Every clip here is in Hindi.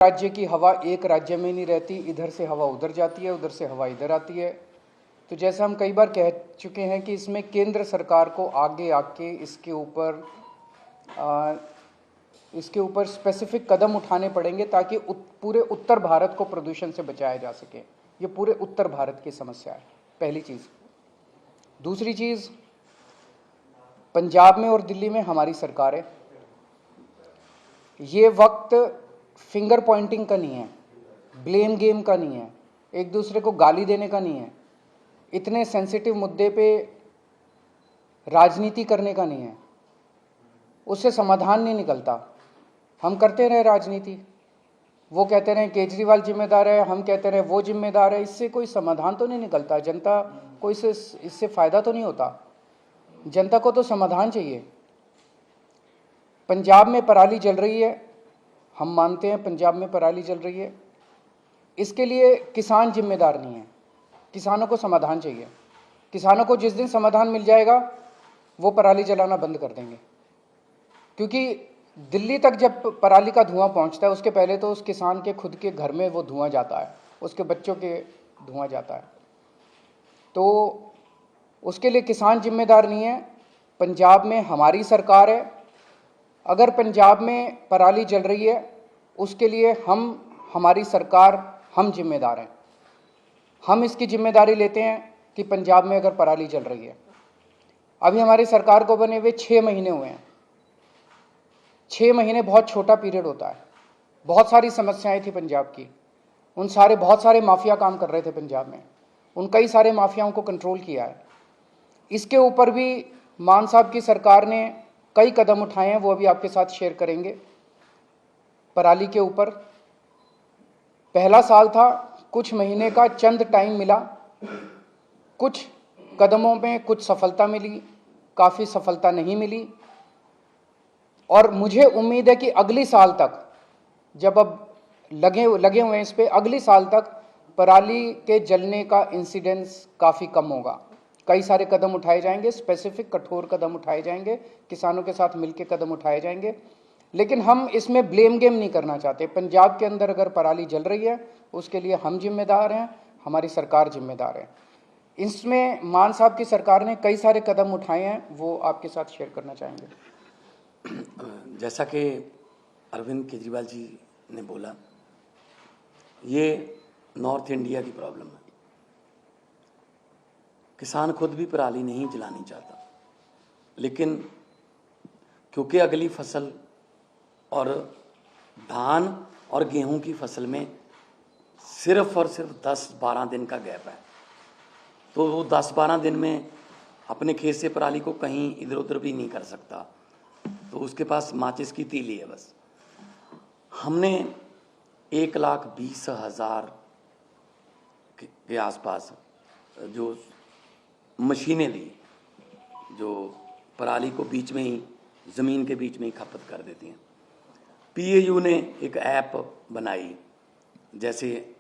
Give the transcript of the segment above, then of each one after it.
राज्य की हवा एक राज्य में नहीं रहती, इधर से हवा उधर जाती है, उधर से हवा इधर आती है। तो जैसा हम कई बार कह चुके हैं कि इसमें केंद्र सरकार को आगे आके इसके ऊपर स्पेसिफिक कदम उठाने पड़ेंगे ताकि पूरे उत्तर भारत को प्रदूषण से बचाया जा सके। ये पूरे उत्तर भारत की समस्या है, पहली चीज़। दूसरी चीज़, पंजाब में और दिल्ली में हमारी सरकार है। ये वक्त फिंगर पॉइंटिंग का नहीं है, ब्लेम गेम का नहीं है, एक दूसरे को गाली देने का नहीं है, इतने सेंसिटिव मुद्दे पे राजनीति करने का नहीं है। उससे समाधान नहीं निकलता। हम करते रहे राजनीति, वो कहते रहे केजरीवाल जिम्मेदार है, हम कहते रहे वो जिम्मेदार है, इससे कोई समाधान तो नहीं निकलता। जनता को इससे फायदा तो नहीं होता। जनता को तो समाधान चाहिए। पंजाब में पराली जल रही है, हम मानते हैं पंजाब में पराली जल रही है, इसके लिए किसान जिम्मेदार नहीं है। किसानों को समाधान चाहिए। किसानों को जिस दिन समाधान मिल जाएगा वो पराली जलाना बंद कर देंगे, क्योंकि दिल्ली तक जब पराली का धुआं पहुंचता है उसके पहले तो उस किसान के खुद के घर में वो धुआं जाता है, उसके बच्चों के धुआं जाता है। तो उसके लिए किसान जिम्मेदार नहीं है। पंजाब में हमारी सरकार है। अगर पंजाब में पराली जल रही है उसके लिए हमारी सरकार, हम जिम्मेदार हैं। हम इसकी जिम्मेदारी लेते हैं कि पंजाब में अगर पराली जल रही है, अभी हमारी सरकार को बने हुए 6 महीने हुए हैं। 6 महीने बहुत छोटा पीरियड होता है। बहुत सारी समस्याएं थी पंजाब की, बहुत सारे माफिया काम कर रहे थे पंजाब में, उन कई सारे माफियाओं को कंट्रोल किया है। इसके ऊपर भी मान साहब की सरकार ने कई कदम उठाए हैं, वो अभी आपके साथ शेयर करेंगे। पराली के ऊपर पहला साल था, कुछ महीने का चंद टाइम मिला, कुछ कदमों में कुछ सफलता मिली, काफ़ी सफलता नहीं मिली। और मुझे उम्मीद है कि अगली साल तक, जब अब लगे हुए हैं इस पे, अगली साल तक पराली के जलने का इंसिडेंस काफ़ी कम होगा। कई सारे कदम उठाए जाएंगे, स्पेसिफिक कठोर कदम उठाए जाएंगे, किसानों के साथ मिलकर कदम उठाए जाएंगे। लेकिन हम इसमें ब्लेम गेम नहीं करना चाहते। पंजाब के अंदर अगर पराली जल रही है उसके लिए हम जिम्मेदार हैं, हमारी सरकार जिम्मेदार है। इसमें मान साहब की सरकार ने कई सारे कदम उठाए हैं, वो आपके साथ शेयर करना चाहेंगे। जैसा कि अरविंद केजरीवाल जी ने बोला, ये नॉर्थ इंडिया की प्रॉब्लम है। किसान खुद भी पराली नहीं जलानी चाहता, लेकिन क्योंकि अगली फसल और धान और गेहूं की फसल में सिर्फ और सिर्फ 10-12 दिन का गैप है, तो वो 10-12 दिन में अपने खेत से पराली को कहीं इधर उधर भी नहीं कर सकता, तो उसके पास माचिस की तीली है बस। हमने 1,20,000 के आसपास जो मशीनें दी, जो पराली को बीच में ही, ज़मीन के बीच में ही खपत कर देती हैं। पीएयू ने एक ऐप बनाई, जैसे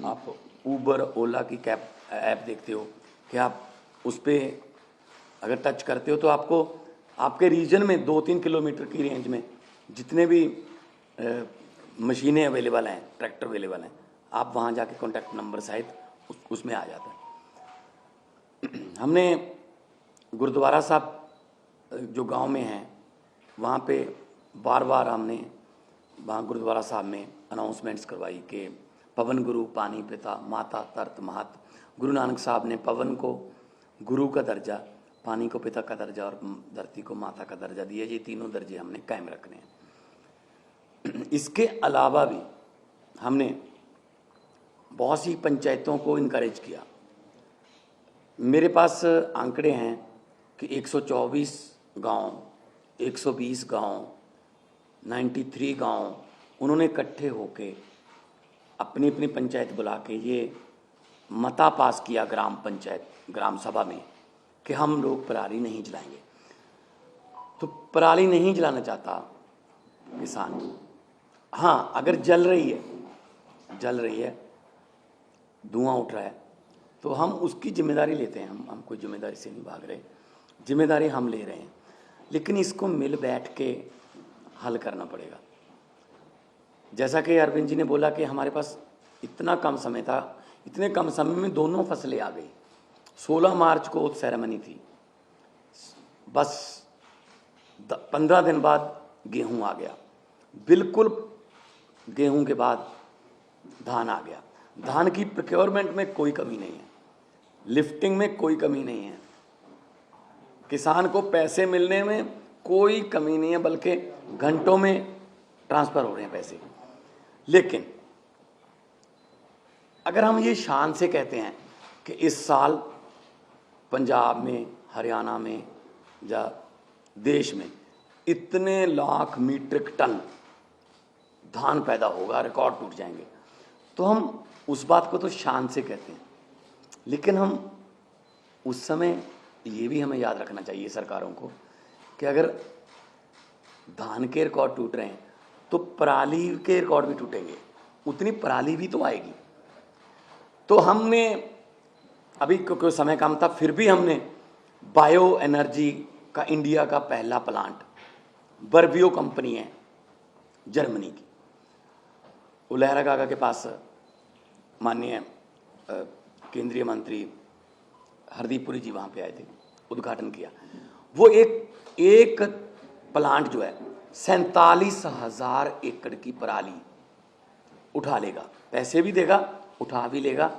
आप ऊबर ओला की कैब ऐप देखते हो कि आप उस पर अगर टच करते हो तो आपको आपके रीजन में 2-3 किलोमीटर की रेंज में जितने भी मशीनें अवेलेबल हैं, ट्रैक्टर अवेलेबल हैं, आप वहाँ जाके कॉन्टैक्ट नंबर सहित उसमें आ जाता है। हमने गुरुद्वारा साहब जो गांव में हैं वहाँ पे बार बार हमने वहाँ गुरुद्वारा साहब में अनाउंसमेंट्स करवाई कि पवन गुरु पानी पिता माता तरत महत। गुरु नानक साहब ने पवन को गुरु का दर्जा, पानी को पिता का दर्जा और धरती को माता का दर्जा दिया। ये तीनों दर्जे हमने कायम रखने हैं। इसके अलावा भी हमने बहुत सी पंचायतों को इनकरेज किया। मेरे पास आंकड़े हैं कि 124 गांव, 120 गांव, 93 गांव, उन्होंने इकट्ठे होके अपनी अपनी पंचायत बुला के ये मता पास किया ग्राम पंचायत, ग्राम सभा में, कि हम लोग पराली नहीं जलाएंगे। तो पराली नहीं जलाना चाहता किसान, हाँ अगर जल रही है, धुआं उठ रहा है, तो हम उसकी जिम्मेदारी लेते हैं। हम कोई जिम्मेदारी से नहीं भाग रहे, जिम्मेदारी हम ले रहे हैं, लेकिन इसको मिल बैठ के हल करना पड़ेगा। जैसा कि अरविंद जी ने बोला कि हमारे पास इतना कम समय था, इतने कम समय में दोनों फसलें आ गई। 16 मार्च को ओथ सेरेमनी थी, बस 15 दिन बाद गेहूं आ गया, बिल्कुल गेहूं के बाद धान आ गया। धान की प्रोक्योरमेंट में कोई कमी नहीं है, लिफ्टिंग में कोई कमी नहीं है, किसान को पैसे मिलने में कोई कमी नहीं है, बल्कि घंटों में ट्रांसफ़र हो रहे हैं पैसे। लेकिन अगर हम ये शान से कहते हैं कि इस साल पंजाब में, हरियाणा में या देश में इतने लाख मीट्रिक टन धान पैदा होगा, रिकॉर्ड टूट जाएंगे, तो हम उस बात को तो शान से कहते हैं। लेकिन हम उस समय ये भी हमें याद रखना चाहिए सरकारों को कि अगर धान के रिकॉर्ड टूट रहे हैं तो पराली के रिकॉर्ड भी टूटेंगे, उतनी पराली भी तो आएगी। तो हमने अभी क्योंकि समय कम था, फिर भी हमने बायो एनर्जी का इंडिया का पहला प्लांट, बर्बियो कंपनी है जर्मनी की, वो लहरा काका के पास माननीय केंद्रीय मंत्री हरदीप पुरी जी वहाँ पे आए थे, उद्घाटन किया। वो एक प्लांट जो है 47,000 एकड़ की पराली उठा लेगा, पैसे भी देगा, उठा भी लेगा।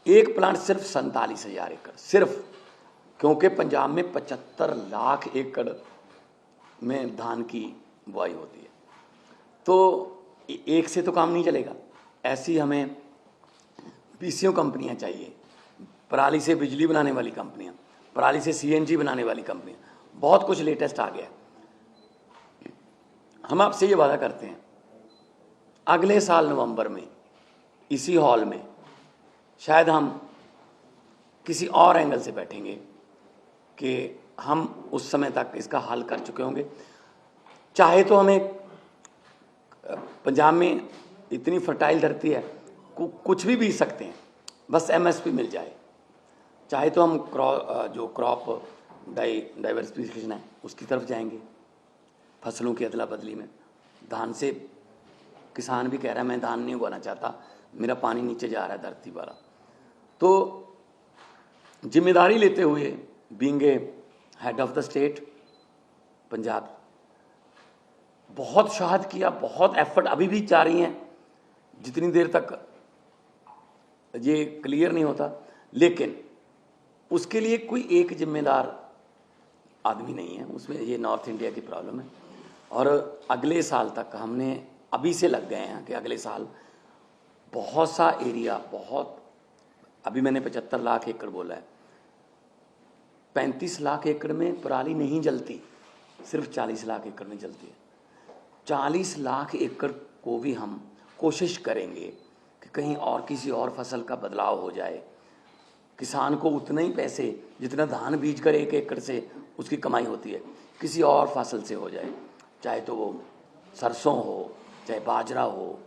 एक प्लांट सिर्फ 47,000 एकड़, सिर्फ, क्योंकि पंजाब में 75 लाख एकड़ में धान की बुआई होती है। तो एक से तो काम नहीं चलेगा, ऐसी हमें पीसीओ कंपनियां चाहिए, पराली से बिजली बनाने वाली कंपनियां, पराली से सीएनजी बनाने वाली कंपनियां, बहुत कुछ लेटेस्ट आ गया। हम आपसे ये वादा करते हैं, अगले साल नवंबर में इसी हॉल में शायद हम किसी और एंगल से बैठेंगे कि हम उस समय तक इसका हल कर चुके होंगे। चाहे तो हमें, पंजाब में इतनी फर्टाइल धरती है, कुछ भी बीज सकते हैं, बस एमएसपी मिल जाए। चाहे तो हम क्रॉप डाइवर्सिफिकेशन है उसकी तरफ जाएंगे, फसलों की अदला बदली में। धान से किसान भी कह रहा है मैं धान नहीं उगाना चाहता, मेरा पानी नीचे जा रहा है धरती वाला। तो जिम्मेदारी लेते हुए, being a head of the state Punjab, बहुत शहाद किया, बहुत एफर्ट अभी भी जारी हैं, जितनी देर तक ये क्लियर नहीं होता। लेकिन उसके लिए कोई एक जिम्मेदार आदमी नहीं है, उसमें ये नॉर्थ इंडिया की प्रॉब्लम है। और अगले साल तक हमने अभी से लग गए हैं कि अगले साल बहुत सा एरिया, बहुत, अभी मैंने 75 लाख एकड़ बोला है, 35 लाख एकड़ में पराली नहीं जलती, सिर्फ 40 लाख एकड़ में जलती है। 40 लाख एकड़ को भी हम कोशिश करेंगे कि कहीं और किसी और फसल का बदलाव हो जाए, किसान को उतना ही पैसे जितना धान बीज कर 1 एकड़ से उसकी कमाई होती है किसी और फसल से हो जाए, चाहे तो वो सरसों हो, चाहे बाजरा हो,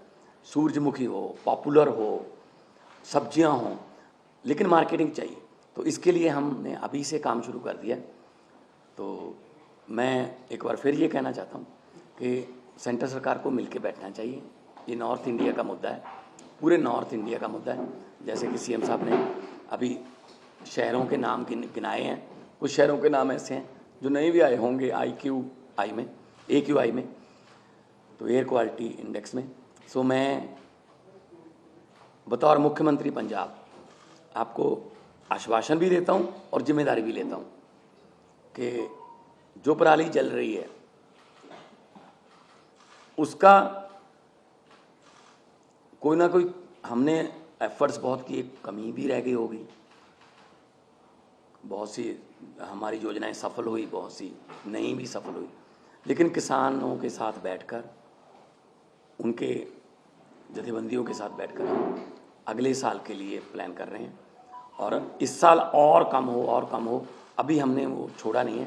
सूरजमुखी हो, पॉपुलर हो, सब्जियां हों, लेकिन मार्केटिंग चाहिए। तो इसके लिए हमने अभी से काम शुरू कर दिया। तो मैं एक बार फिर ये कहना चाहता हूँ कि सेंटर सरकार को मिलकर बैठना चाहिए। ये नॉर्थ इंडिया का मुद्दा है, पूरे नॉर्थ इंडिया का मुद्दा है। जैसे कि सीएम साहब ने अभी शहरों के नाम गिनाए हैं, कुछ शहरों के नाम ऐसे हैं जो नहीं भी आए होंगे AQI में, तो एयर क्वालिटी इंडेक्स में। सो मैं बतौर मुख्यमंत्री पंजाब आपको आश्वासन भी देता हूँ और जिम्मेदारी भी लेता हूँ कि जो पराली जल रही है उसका कोई ना कोई, हमने एफर्ट्स बहुत किए, कमी भी रह गई होगी, बहुत सी हमारी योजनाएं सफल हुई, बहुत सी नहीं भी सफल हुई, लेकिन किसानों के साथ बैठकर, उनके जथेबंदियों के साथ बैठकर हम अगले साल के लिए प्लान कर रहे हैं। और इस साल और कम हो, अभी हमने वो छोड़ा नहीं है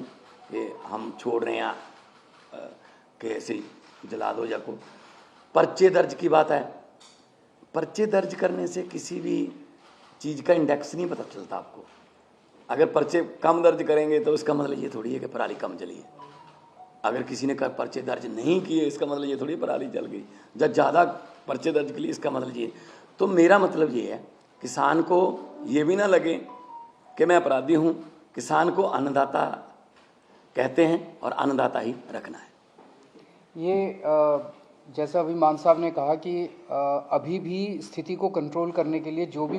कि हम छोड़ रहे हैं कि ऐसे जला दो या को। पर्चे दर्ज की बात है, पर्चे दर्ज करने से किसी भी चीज़ का इंडेक्स नहीं पता चलता आपको। अगर पर्चे कम दर्ज करेंगे तो इसका मतलब ये थोड़ी है कि पराली कम जली है। अगर किसी ने कर पर्चे दर्ज नहीं किए इसका मतलब ये थोड़ी पराली जल गई। जब ज़्यादा पर्चे दर्ज के लिए इसका मतलब ये। तो मेरा मतलब ये है, किसान को ये भी ना लगे कि मैं अपराधी हूँ। किसान को अन्नदाता कहते हैं और अन्नदाता ही रखना है। ये जैसा अभी मान साहब ने कहा कि अभी भी स्थिति को कंट्रोल करने के लिए जो भी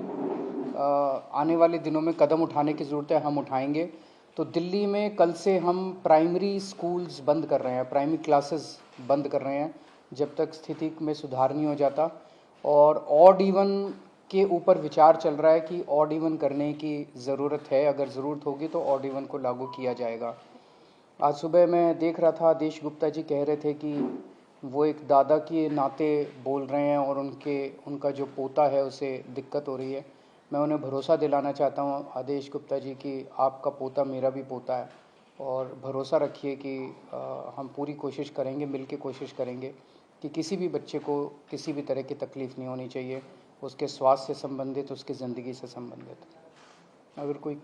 आने वाले दिनों में कदम उठाने की ज़रूरत है हम उठाएंगे। तो दिल्ली में कल से हम प्राइमरी स्कूल्स बंद कर रहे हैं, प्राइमरी क्लासेस बंद कर रहे हैं जब तक स्थिति में सुधार नहीं हो जाता। और ऑड इवन के ऊपर विचार चल रहा है कि ऑड इवन करने की ज़रूरत है, अगर ज़रूरत होगी तो ऑड इवन को लागू किया जाएगा। आज सुबह मैं देख रहा था, आदेश गुप्ता जी कह रहे थे कि वो एक दादा के नाते बोल रहे हैं और उनका जो पोता है उसे दिक्कत हो रही है। मैं उन्हें भरोसा दिलाना चाहता हूँ आदेश गुप्ता जी कि आपका पोता मेरा भी पोता है, और भरोसा रखिए कि हम पूरी कोशिश करेंगे, मिल के कोशिश करेंगे कि किसी भी बच्चे को किसी भी तरह की तकलीफ़ नहीं होनी चाहिए, उसके स्वास्थ्य से संबंधित, उसकी ज़िंदगी से संबंधित। अगर कोई